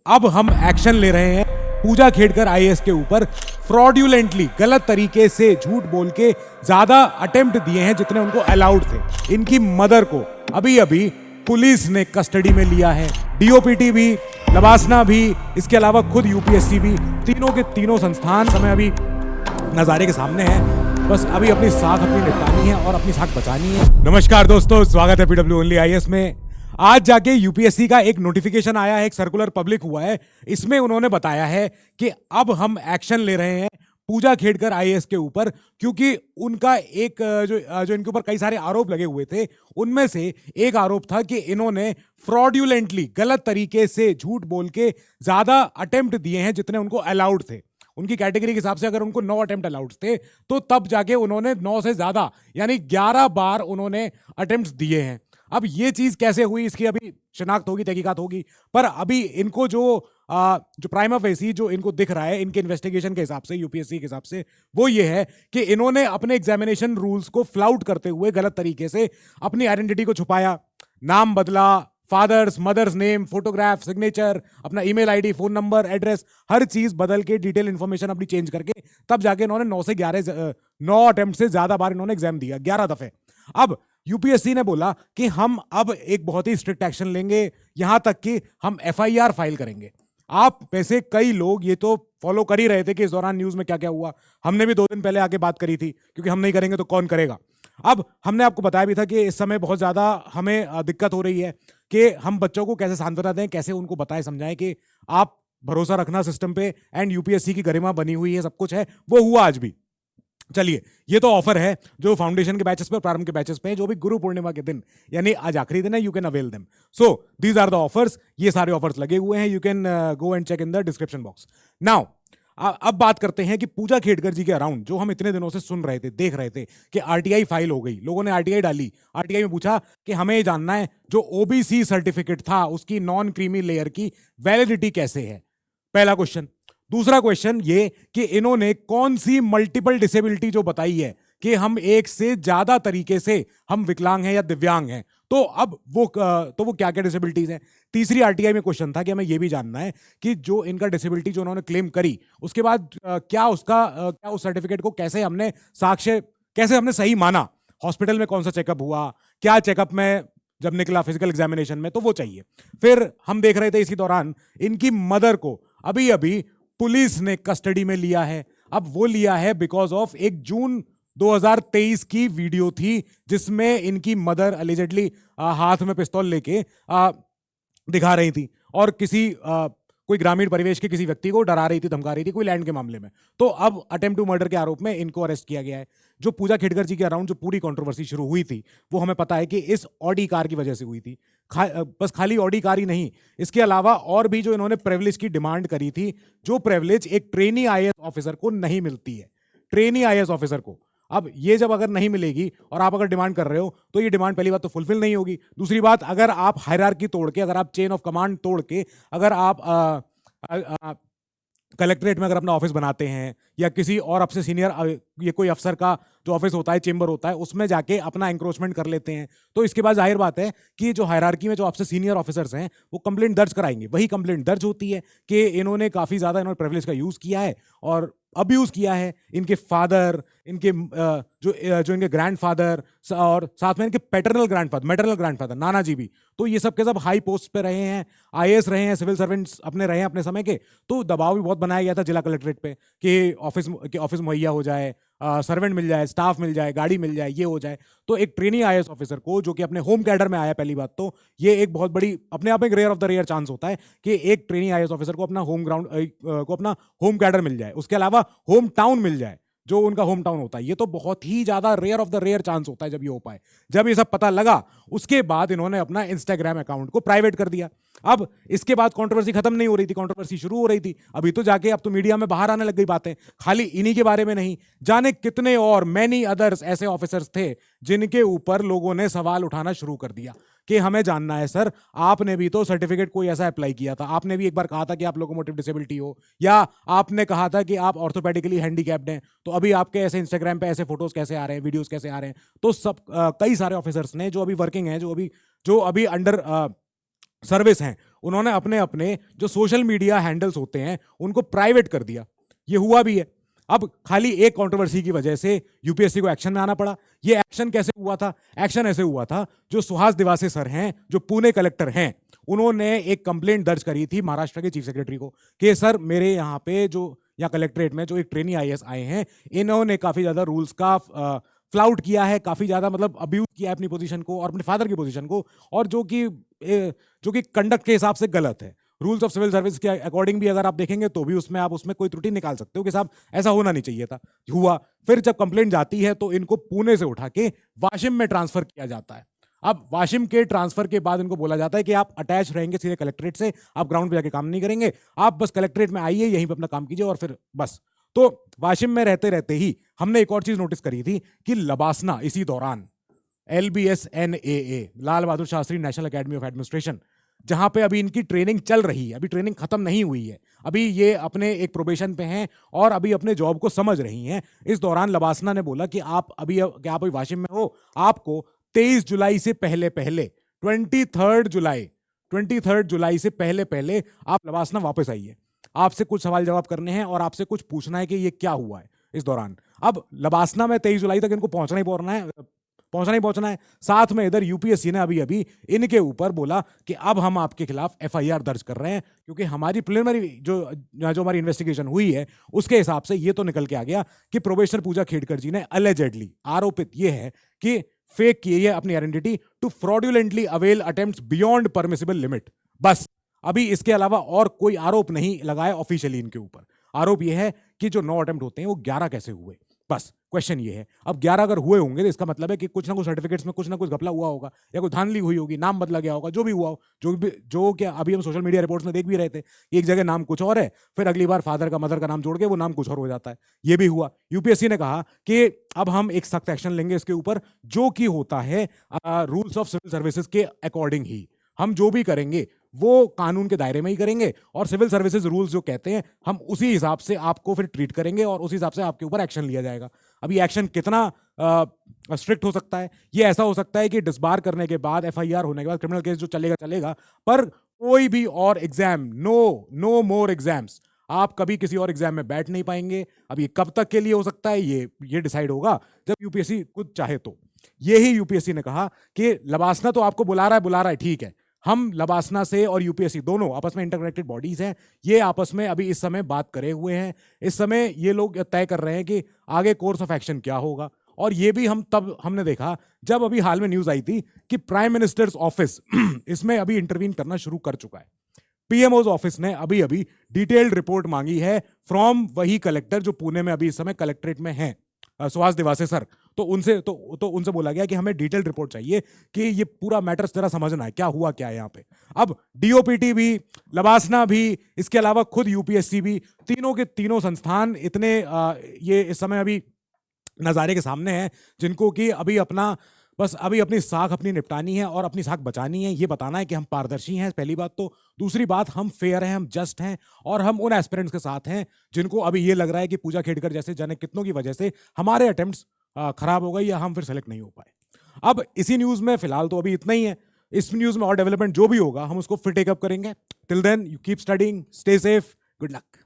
अब हम एक्शन ले रहे हैं पूजा खेड़कर आईएएस के ऊपर। फ्रॉड्यूलेंटली गलत तरीके से झूठ बोल के ज्यादा अटेम्प्ट दिए हैं जितने उनको अलाउड थे। इनकी मदर को अभी अभी पुलिस ने कस्टडी में लिया है, डीओपीटी भी, लबासना भी, इसके अलावा खुद यूपीएससी भी। तीनों के तीनों संस्थान समय अभी नजारे के सामने है। बस अभी अपनी साख अपनी निपटानी है और अपनी साख बचानी है। नमस्कार दोस्तों, स्वागत है पीडब्ल्यू ओनली आईएएस में। आज जाके यूपीएससी का एक नोटिफिकेशन आया है, एक सर्कुलर पब्लिक हुआ है। इसमें उन्होंने बताया है कि अब हम एक्शन ले रहे हैं पूजा खेड़कर आईएएस के ऊपर, क्योंकि उनका एक जो इनके ऊपर कई सारे आरोप लगे हुए थे, उनमें से एक आरोप था कि इन्होंने फ्रॉड्यूलेंटली गलत तरीके से झूठ बोल के ज्यादा अटेम्प्ट दिए हैं जितने उनको अलाउड थे। उनकी कैटेगरी के हिसाब से अगर उनको 9 अटेम्प्ट अलाउड थे तो तब जाके उन्होंने 9 से ज्यादा यानी 11 बार उन्होंने अटेम्प्ट्स दिए हैं। अब ये चीज कैसे हुई इसकी अभी शिनाख्त होगी, तहकीकात होगी, पर अभी इनको जो प्राइमा फेसी जो इनको दिख रहा है इनके इन्वेस्टिगेशन के हिसाब से, यूपीएससी के हिसाब से, वो ये है कि इन्होंने अपने एग्जामिनेशन रूल्स को फ्लाउट करते हुए गलत तरीके से अपनी आइडेंटिटी को छुपाया, नाम बदला, fathers mothers name, photograph, signature, अपना email ID, phone number, address, हर चीज बदल के डिटेल इंफॉर्मेशन अपनी चेंज करके तब जाके इन्होंने 9 अटेम्प्ट से ज्यादा बार इन्होंने एग्जाम दिया, 11 दफे। अब यूपीएससी ने बोला कि हम अब एक बहुत ही स्ट्रिक्ट एक्शन लेंगे, यहां तक कि हम एफआईआर फाइल करेंगे। आप वैसे कई लोग ये तो फॉलो कर ही रहे थे कि इस दौरान न्यूज में क्या क्या हुआ। हमने भी 2 दिन पहले आके बात करी थी, क्योंकि हम नहीं करेंगे तो कौन करेगा। अब हमने आपको बताया भी था कि इस समय बहुत ज्यादा हमें दिक्कत हो रही है कि हम बच्चों को कैसे सांत्वना दें, कैसे उनको बताएं समझाएं कि आप भरोसा रखना सिस्टम पे, एंड यूपीएससी की गरिमा बनी हुई है, सब कुछ है। वो हुआ आज भी। चलिए, ये तो ऑफर है जो फाउंडेशन के बैचेस पे, प्रारंभ के बैचेस पे है, जो भी गुरु पूर्णिमा के दिन यानी आज आखिरी दिन है, you can avail them. So these are the offers. ये सारे ऑफर्स लगे हुए हैं, you can go and check in the description box. Now अब बात करते हैं कि पूजा खेड़कर जी के अराउंड जो हम इतने दिनों से सुन रहे थे, देख रहे थे कि आरटीआई फाइल हो गई, लोगों ने आरटीआई डाली। आरटीआई में पूछा कि हमें ये जानना है जो ओबीसी सर्टिफिकेट था उसकी नॉन क्रीमी लेयर की वैलिडिटी कैसे है, पहला क्वेश्चन। दूसरा क्वेश्चन ये कि इन्होंने कौन सी मल्टीपल डिसेबिलिटी जो बताई है कि हम एक से ज्यादा तरीके से हम विकलांग हैं या दिव्यांग हैं, तो अब वो क्या क्या डिसेबिलिटीज हैं। तीसरी आरटीआई में क्वेश्चन था कि हमें यह भी जानना है कि जो इनका डिसेबिलिटी जो उन्होंने क्लेम करी, उसके बाद क्या उस सर्टिफिकेट को कैसे हमने कैसे हमने सही माना, हॉस्पिटल में कौन सा चेकअप हुआ, क्या चेकअप में जब निकला फिजिकल एग्जामिनेशन में, तो वो चाहिए। फिर हम देख रहे थे इसी दौरान इनकी मदर को अभी अभी पुलिस ने कस्टडी में लिया है। अब वो लिया है बिकॉज ऑफ 1 जून 2023 की वीडियो थी जिसमें इनकी मदर अलिजेडली हाथ में पिस्तौल लेके दिखा रही थी और कोई ग्रामीण परिवेश के किसी व्यक्ति को डरा रही थी, धमका रही थी, कोई लैंड के मामले में। तो अब अटेम्प्ट टू मर्डर के आरोप में इनको अरेस्ट किया गया है। जो पूजा खेड़कर जी के अराउंड जो पूरी कंट्रोवर्सी शुरू हुई थी, वो हमें पता है कि इस ऑडी कार की वजह से हुई थी। बस खाली ऑडी कार ही नहीं, इसके अलावा और भी जो इन्होंने प्रिविलेज की डिमांड करी थी, जो प्रिविलेज एक ट्रेनी आईएएस ऑफिसर को नहीं मिलती है, ट्रेनी आईएएस ऑफिसर को। अब ये जब अगर नहीं मिलेगी और आप अगर डिमांड कर रहे हो, तो ये डिमांड पहली बात तो फुलफिल नहीं होगी। दूसरी बात, अगर आप हायरार्की तोड़ के, अगर आप चेन ऑफ कमांड तोड़ के, अगर आप कलेक्ट्रेट में अगर अपना ऑफिस बनाते हैं या किसी और आपसे सीनियर ये कोई अफसर का जो ऑफिस होता है, चेंबर होता है, उसमें जाके अपना इंक्रोचमेंट कर लेते हैं, तो इसके बाद जाहिर बात है कि जो हायरार्की में जो आपसे सीनियर ऑफिसर्स हैं वो कंप्लेंट दर्ज कराएंगे। वही कंप्लेंट दर्ज होती है कि इन्होंने काफ़ी ज़्यादा इन्होंने प्रिविलेज का यूज़ किया है और अब्यूज़ किया है। इनके फादर, इनके जो इनके ग्रैंडफादर और साथ में इनके मैटरनल ग्रैंडफादर नाना जी भी, तो ये सब के सब हाई पोस्ट पे रहे हैं, आईएएस रहे हैं, सिविल सर्वेंट्स अपने रहे हैं अपने समय के। तो दबाव भी बहुत बनाया गया था जिला कलेक्ट्रेट पे कि ऑफिस मुहैया हो जाए, सर्वेंट मिल जाए, स्टाफ मिल जाए, गाड़ी मिल जाए, ये हो जाए। तो एक ट्रेनी आईएएस ऑफिसर को जो कि अपने होम कैडर में आया, पहली बात तो ये एक बहुत बड़ी अपने आप में एक rare of the rare chance होता है कि एक ट्रेनी आईएएस ऑफिसर को अपना होम कैडर मिल जाए, उसके अलावा होम टाउन मिल जाए, जो उनका होम टाउन होता है। ये तो बहुत ही ज्यादा rare of the rare chance होता है जब ये हो पाए। जब ये सब पता लगा, उसके बाद इन्होंने अपना इंस्टाग्राम अकाउंट को प्राइवेट कर दिया। अब इसके बाद कंट्रोवर्सी खत्म नहीं हो रही थी, कंट्रोवर्सी शुरू हो रही थी। अभी तो जाके अब तो मीडिया में बाहर आने लग गई बातें, खाली इन्हीं के बारे में नहीं, जाने कितने और मैनी अदर्स ऐसे ऑफिसर्स थे जिनके ऊपर लोगों ने सवाल उठाना शुरू कर दिया कि हमें जानना है सर, आपने भी तो सर्टिफिकेट कोई ऐसा अप्लाई किया था, आपने भी एक बार कहा था कि आप लोकोमोटिव डिसेबिलिटी हो, या आपने कहा था कि आप ऑर्थोपेडिकली हैंडीकैप्ड हैं, तो अभी आपके ऐसे इंस्टाग्राम पे ऐसे फोटोज कैसे आ रहे हैं, वीडियोस कैसे आ रहे हैं। तो कई सारे ऑफिसर्स ने जो अभी वर्किंग हैं, जो अभी अंडर सर्विस हैं, उन्होंने अपने अपने जो सोशल मीडिया हैंडल्स होते हैं उनको प्राइवेट कर दिया। ये हुआ भी है। अब खाली एक कंट्रोवर्सी की वजह से यूपीएससी को एक्शन में आना पड़ा। ये एक्शन कैसे हुआ था? एक्शन ऐसे हुआ था, जो सुहास दिवासे सर हैं, जो पुणे कलेक्टर हैं, उन्होंने एक कंप्लेंट दर्ज करी थी महाराष्ट्र के चीफ सेक्रेटरी को कि सर मेरे यहाँ पे जो या कलेक्ट्रेट में जो एक ट्रेनी आईएएस आए हैं, इन्होंने काफी ज्यादा रूल्स का फ्लाउट किया है, काफी ज्यादा मतलब अब्यूज किया है अपनी पोजीशन को और अपने फादर की पोजीशन को, और जो कि कंडक्ट के हिसाब से गलत है। रूल्स ऑफ सिविल सर्विस के अकॉर्डिंग भी अगर आप देखेंगे तो भी उसमें आप उसमें कोई त्रुटि निकाल सकते हो कि साहब ऐसा होना नहीं चाहिए था, हुआ। फिर जब कंप्लेंट जाती है तो इनको पुणे से उठा के वाशिम में ट्रांसफर किया जाता है। अब वाशिम के ट्रांसफर के बाद इनको बोला जाता है कि आप अटैच रहेंगे सीधे कलेक्ट्रेट से, आप ग्राउंड पे जाके काम नहीं करेंगे, आप बस कलेक्ट्रेट में आइए, यहीं पे अपना काम कीजिए और फिर बस। तो वाशिम में रहते रहते ही हमने एक और चीज नोटिस करी थी कि लबासना इसी दौरान LBSNAA, Lal Bahadur Shastri national academy of administration, जहां पे अभी इनकी ट्रेनिंग चल रही है, अभी ट्रेनिंग खत्म नहीं हुई है, अभी ये अपने एक प्रोबेशन पे हैं और अभी अपने जॉब को समझ रही हैं। इस दौरान लबासना ने बोला कि आप अभी वाशिम में हो, आपको 23 जुलाई से पहले पहले 23 जुलाई से पहले पहले आप लबासना वापस आइए, आपसे कुछ सवाल जवाब करने हैं और आपसे कुछ पूछना है कि ये क्या हुआ है इस दौरान। अब लबासना में 23 जुलाई तक इनको पहुंचना ही है। साथ में इधर यूपीएससी ने अभी अभी इनके ऊपर बोला कि अब हम आपके खिलाफ एफआईआर दर्ज कर रहे हैं, क्योंकि हमारी प्रिलिमिनरी जो हमारी इन्वेस्टिगेशन हुई है उसके हिसाब से ये तो निकल के आ गया कि प्रोबेशनर पूजा खेड़कर जी ने अलेजेडली, आरोपित ये है कि फेक किए है अपनी identity to fraudulently avail attempts beyond permissible limit. बस अभी इसके अलावा और कोई आरोप नहीं लगाया ऑफिशियली इनके ऊपर। आरोप यह है कि जो 9 अटेम्प्ट होते हैं वो 11 कैसे हुए, बस क्वेश्चन ये है। अब 11 अगर हुए होंगे तो इसका मतलब है कि कुछ ना कुछ सर्टिफिकेट्स में कुछ ना कुछ घपला हुआ होगा, या कोई धांधली हुई होगी, नाम बदला गया होगा, जो भी हुआ हो, जो क्या अभी हम सोशल मीडिया रिपोर्ट्स में देख भी रहे थे, एक जगह नाम कुछ और है, फिर अगली बार फादर का मदर का नाम जोड़ के वो नाम कुछ और हो जाता है। ये भी हुआ। यूपीएससी ने कहा कि अब हम एक सख्त एक्शन लेंगे इसके ऊपर, जो कि होता है रूल्स ऑफ सिविल सर्विसेज के अकॉर्डिंग ही। हम जो भी करेंगे वो कानून के दायरे में ही करेंगे, और सिविल सर्विसेज रूल्स जो कहते हैं हम उसी हिसाब से आपको फिर ट्रीट करेंगे और उसी हिसाब से आपके ऊपर एक्शन लिया जाएगा। अभी एक्शन कितना स्ट्रिक्ट हो सकता है? ये ऐसा हो सकता है कि डिसबार करने के बाद, एफआईआर होने के बाद क्रिमिनल केस जो चलेगा, पर कोई भी और एग्जाम, नो मोर एग्जाम्स, आप कभी किसी और एग्जाम में बैठ नहीं पाएंगे। अब ये कब तक के लिए हो सकता है ये डिसाइड होगा जब यूपीएससी खुद चाहे तो। यही यूपीएससी ने कहा कि लबासना तो आपको बुला रहा है, ठीक है, हम लबासना से और यूपीएससी दोनों आपस में इंटरकनेक्टेड बॉडीज हैं, ये आपस में अभी इस समय बात करे हुए हैं। इस समय ये लोग तय कर रहे हैं कि आगे कोर्स ऑफ एक्शन क्या होगा। और ये भी हमने देखा जब अभी हाल में न्यूज आई थी कि प्राइम मिनिस्टर्स ऑफिस इसमें अभी इंटरवीन करना शुरू कर चुका है। पीएमओ ऑफिस ने अभी अभी डिटेल्ड रिपोर्ट मांगी है फ्रॉम वही कलेक्टर जो पुणे में अभी इस समय कलेक्ट्रेट में हैं, सुहास दिवासे सर। तो उनसे बोला गया कि हमें डिटेल्ड रिपोर्ट चाहिए कि ये पूरा मैटर जरा समझना है, क्या हुआ क्या है यहाँ पे। अब डीओपीटी भी, लबासना भी, इसके अलावा खुद यूपीएससी भी, तीनों के तीनों संस्थान इतने ये इस समय अभी नज़ारे के सामने हैं, जिनको कि अभी अपनी साख अपनी निपटानी है और अपनी साख बचानी है। ये बताना है कि हम पारदर्शी हैं, पहली बात तो। दूसरी बात, हम फेयर हैं, हम जस्ट हैं, और हम उन एस्पिरेंट्स के साथ हैं जिनको अभी ये लग रहा है कि पूजा खेड़कर जैसे जाने कितनों की वजह से हमारे अटेम्प्ट्स खराब हो गई या हम फिर सेलेक्ट नहीं हो पाए। अब इसी न्यूज में फिलहाल तो अभी इतना ही है। इस न्यूज में और डेवलपमेंट जो भी होगा हम उसको फिर टेकअप करेंगे। Till then you keep studying, stay safe, good luck.